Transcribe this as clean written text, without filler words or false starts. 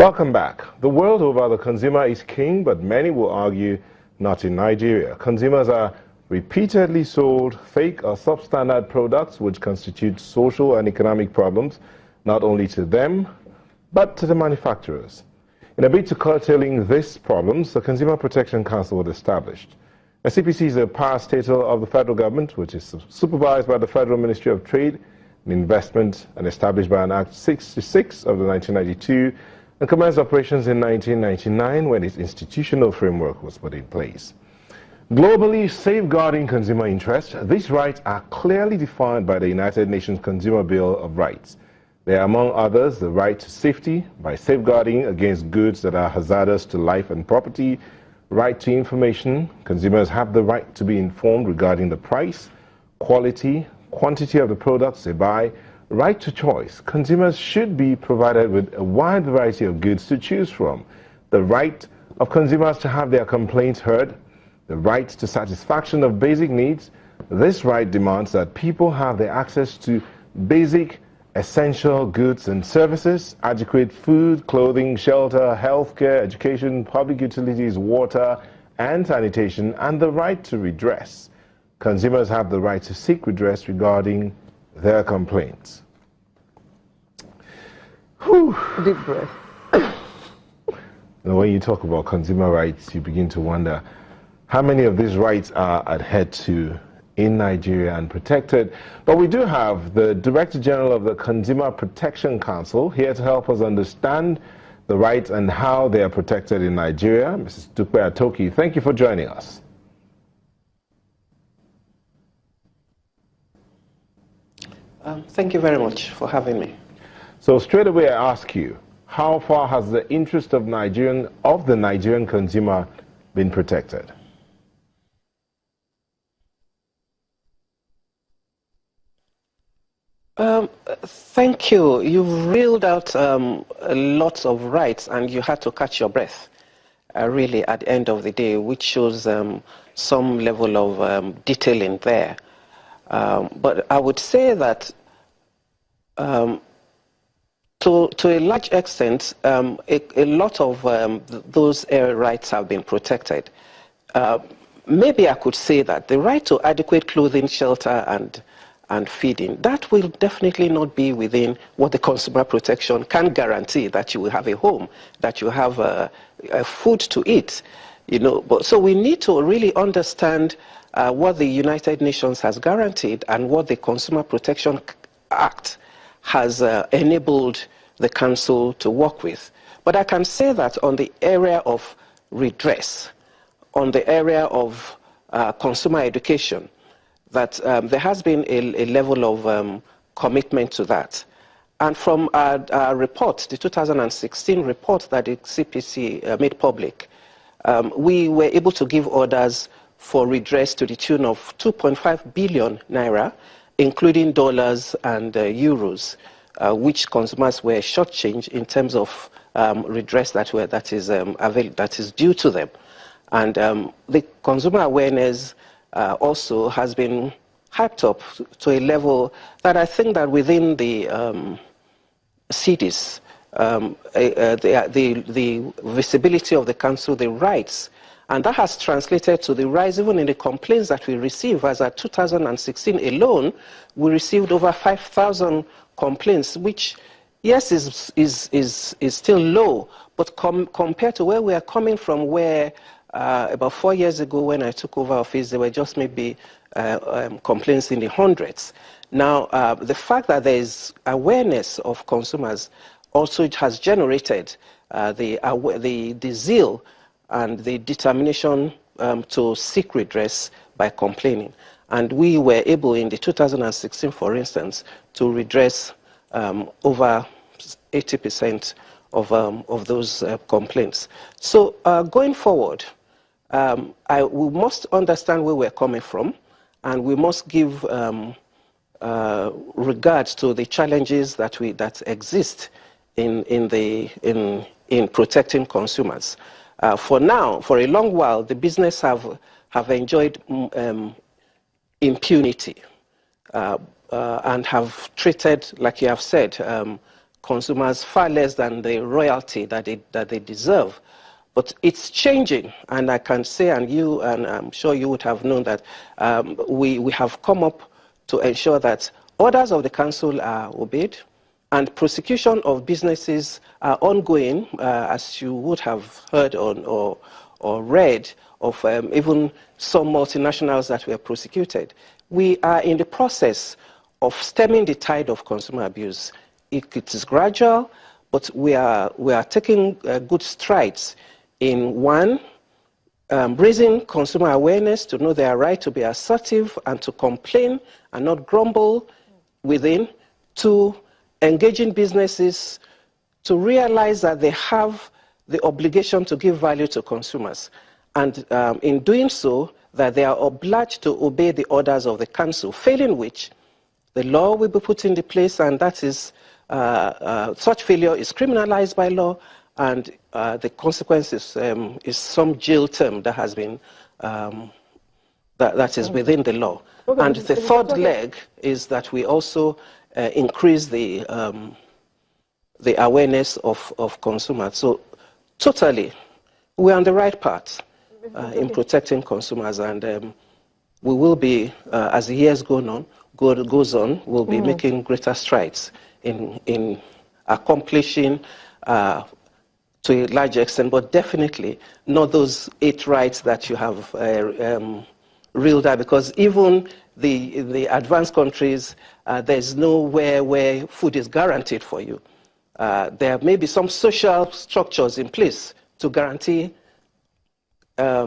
Welcome back. The world over, the consumer is king, but many will argue not in Nigeria. Consumers are repeatedly sold fake or substandard products which constitute social and economic problems, not only to them, but to the manufacturers. In a bid to curtailing these problems, the Consumer Protection Council was established. The CPC is a parastatal of the federal government, which is supervised by the Federal Ministry of Trade and Investment and established by an Act 66 of the 1992 and commenced operations in 1999 when its institutional framework was put in place. Globally safeguarding consumer interests, these rights are clearly defined by the United Nations Consumer Bill of Rights. They are, among others, the right to safety by safeguarding against goods that are hazardous to life and property, right to information. Consumers have the right to be informed regarding the price, quality, quantity of the products they buy. Right to choice. Consumers should be provided with a wide variety of goods to choose from. The right of consumers to have their complaints heard. The right to satisfaction of basic needs. This right demands that people have their access to basic, essential goods and services, adequate food, clothing, shelter, healthcare, education, public utilities, water, and sanitation, and the right to redress. Consumers have the right to seek redress regarding their complaints. Whew. Deep breath. When you talk about consumer rights, you begin to wonder how many of these rights are adhered to in Nigeria and protected. But we do have the Director General of the Consumer Protection Council here to help us understand the rights and how they are protected in Nigeria. Mrs. Dupe Atoki, thank you for joining us. Thank you very much for having me. So straight away I ask you, how far has the interest of the Nigerian consumer been protected? Thank you. You've reeled out lots of rights and you had to catch your breath, really, at the end of the day, which shows some level of detailing there. But I would say that to a large extent, a lot of those rights have been protected. Maybe I could say that the right to adequate clothing, shelter, and feeding, that will definitely not be within what the consumer protection can guarantee, that you will have a home, that you have a food to eat. So we need to really understand what the United Nations has guaranteed and what the Consumer Protection Act has enabled the Council to work with. But I can say that on the area of redress, on the area of consumer education, that there has been a level of commitment to that. And from our report, the 2016 report that the CPC made public, we were able to give orders for redress to the tune of 2.5 billion naira, including dollars and euros, which consumers were shortchanged in terms of redress that is due to them. And the consumer awareness also has been hyped up to a level that I think that within the cities, the visibility of the council, the rights, and that has translated to the rise even in the complaints that we receive. As at 2016 alone, we received over 5,000 complaints, which, yes, is still low, but compared to where we are coming from, where about 4 years ago when I took over office, there were just maybe complaints in the hundreds. Now, the fact that there is awareness of consumers also has generated the zeal and the determination to seek redress by complaining. And we were able in the 2016, for instance, to redress over 80% of those complaints. So going forward, we must understand where we're coming from, and we must give regards to the challenges that exist in protecting consumers. For now, for a long while, the business have enjoyed impunity and have treated, like you have said, consumers far less than the royalty that they deserve. But it's changing, and I can say, and I'm sure you would have known that we have come up to ensure that orders of the council are obeyed, and prosecution of businesses are ongoing, as you would have heard or read of even some multinationals that were prosecuted. We are in the process of stemming the tide of consumer abuse. It is gradual, but we are taking good strides in one, raising consumer awareness to know their right to be assertive and to complain and not grumble within. Two, engaging businesses to realize that they have the obligation to give value to consumers. And in doing so, that they are obliged to obey the orders of the council, failing which the law will be put into place, and that is, such failure is criminalized by law, and the consequence is some jail term that has been, that is within the law. Okay, and the third leg is that we also increase the awareness of consumers. So totally, we're on the right path in protecting consumers, and we will be, as the years goes on, we'll be making greater strides in accomplishing to a large extent, but definitely not those 8 rights that you have reeled out, because even the advanced countries, there's nowhere where food is guaranteed for you. There may be some social structures in place to guarantee